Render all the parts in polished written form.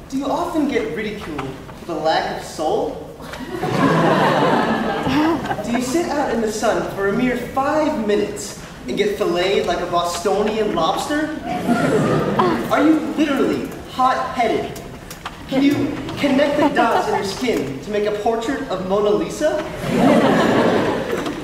Do you often get ridiculed for the lack of soul? Do you sit out in the sun for a mere 5 minutes and get filleted like a Bostonian lobster? Are you literally hot-headed? Can you connect the dots in your skin to make a portrait of Mona Lisa?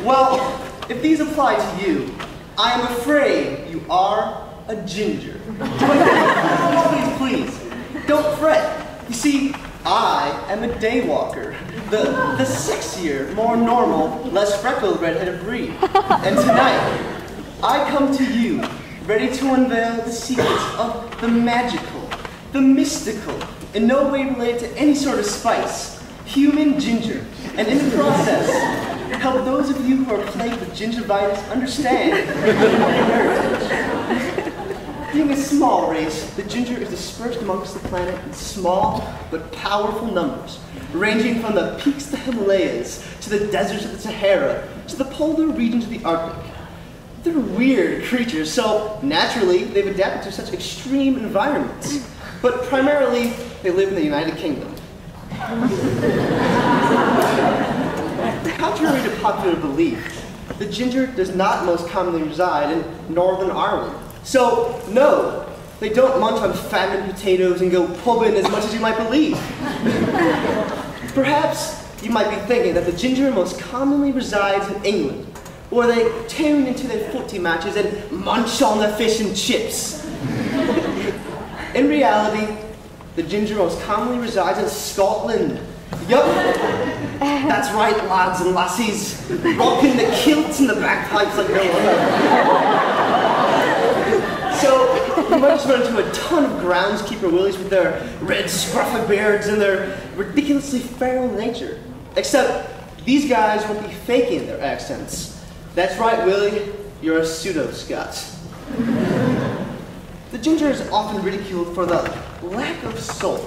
Well, if these apply to you, I am afraid you are a ginger. But please, don't fret. You see, I am a daywalker, the sexier, more normal, less freckled redheaded breed. And tonight, I come to you, ready to unveil the secrets of the magical, the mystical, in no way related to any sort of spice, human ginger, and in the process, help those of you who are plagued with gingivitis understand your heritage. Being a small race, the ginger is dispersed amongst the planet in small but powerful numbers, ranging from the peaks of the Himalayas, to the deserts of the Sahara, to the polar regions of the Arctic. They're weird creatures, so naturally they've adapted to such extreme environments. But primarily, they live in the United Kingdom. Contrary to popular belief, the ginger does not most commonly reside in Northern Ireland. So, no, they don't munch on famine potatoes and go pubbing as much as you might believe. Perhaps you might be thinking that the ginger most commonly resides in England, where they tune into their footy matches and munch on their fish and chips. In reality, the ginger most commonly resides in Scotland. Yup, that's right, lads and lassies, rocking the kilts and the bagpipes like no other. So, you might just run into a ton of groundskeeper willies with their red scruffy beards and their ridiculously feral nature. Except, these guys won't be faking their accents. That's right, Willie, you're a pseudo-Scot. The ginger is often ridiculed for the lack of soul.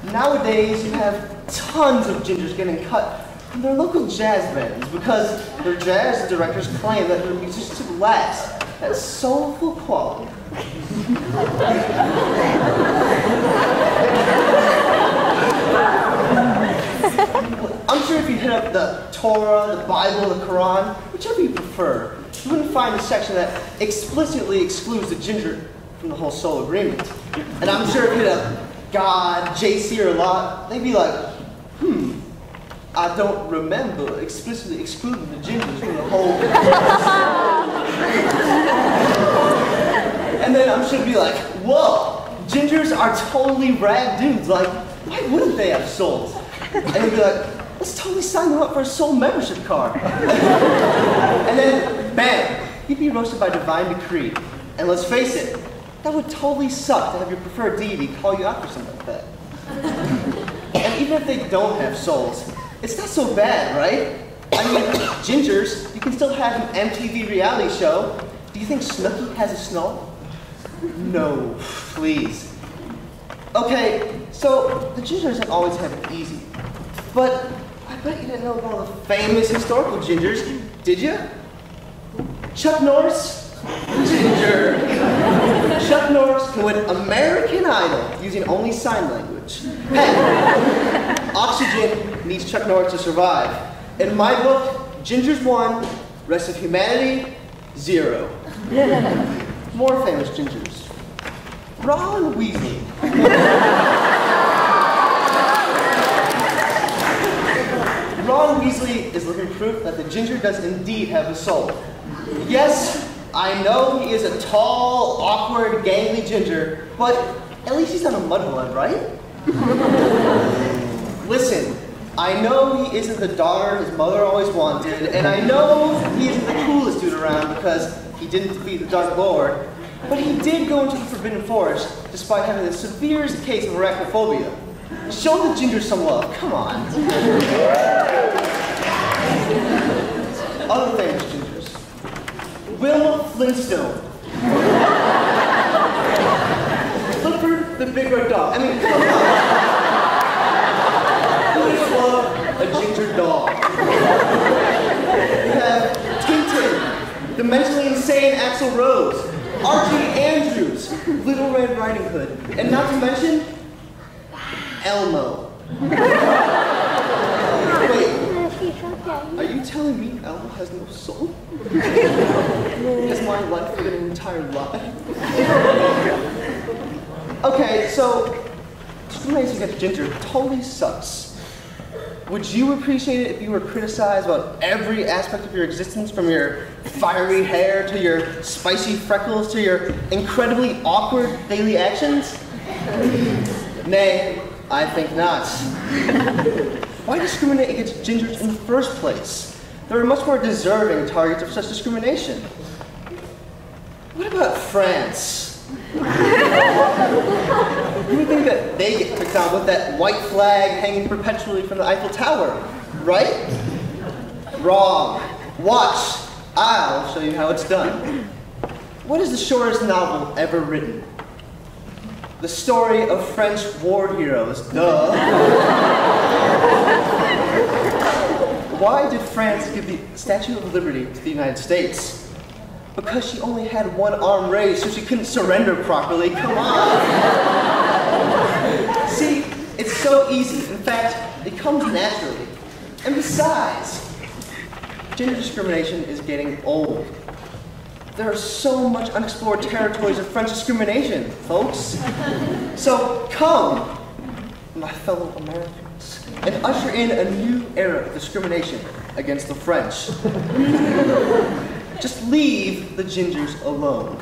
Nowadays, you have tons of gingers getting cut from their local jazz bands because their jazz directors claim that their musicians lack that soulful quality. I'm sure if you hit up the Torah, the Bible, the Quran, whichever you prefer, you wouldn't find a section that explicitly excludes the ginger from the whole soul agreement. And I'm sure if you hit up God, JC, or Lot, they'd be like, I don't remember explicitly excluding the gingers from the whole. And then I'm sure it'd be like, whoa, gingers are totally rad dudes. Like, why wouldn't they have souls? And they'd be like, let's totally sign them up for a soul membership card. And then, bam, you'd be roasted by divine decree. And let's face it, that would totally suck to have your preferred deity call you out for something like that. And even if they don't have souls, it's not so bad, right? I mean, gingers, you can still have an MTV reality show. Do you think Snooki has a snow? No, please. Okay, so the gingers have always had it easy. But I bet you didn't know about the famous historical gingers, did you? Chuck Norris? Ginger. Chuck Norris can win American Idol using only sign language. Hey, oxygen needs Chuck Norris to survive. In my book, gingers 1, rest of humanity 0. More famous gingers. Ron Weasley. Ron Weasley is living proof that the ginger does indeed have a soul. Yes, I know he is a tall, awkward, gangly ginger, but at least he's not a mudblood, right? Listen, I know he isn't the daughter his mother always wanted, and I know he isn't the coolest dude around because he didn't defeat the Dark Lord, but he did go into the Forbidden Forest despite having the severest case of arachnophobia. Show the ginger some love, come on. Other famous gingers. Will Flintstone. Clifford the Big Red Dog. I mean, come on. Who doesn't love a ginger dog? You have Tintin, the mentally insane Axl Rose, Archie Andrews, Little Red Riding Hood, and not to mention, Elmo. Wait, are you telling me Elmo has no soul? Has my life been an entire lie? Okay, so discrimination against ginger totally sucks. Would you appreciate it if you were criticized about every aspect of your existence, from your fiery hair to your spicy freckles to your incredibly awkward daily actions? Nay, I think not. Why discriminate against gingers in the first place? There are much more deserving targets of such discrimination. What about France? You would think that they get picked on with that white flag hanging perpetually from the Eiffel Tower, right? Wrong. Watch. I'll show you how it's done. What is the shortest novel ever written? The story of French war heroes, duh. Why did France give the Statue of Liberty to the United States? Because she only had one arm raised, so she couldn't surrender properly. Come on. See, it's so easy. In fact, it comes naturally. And besides, gender discrimination is getting old. There are so much unexplored territories of French discrimination, folks. So come, my fellow Americans, and usher in a new era of discrimination against the French. Just leave the gingers alone.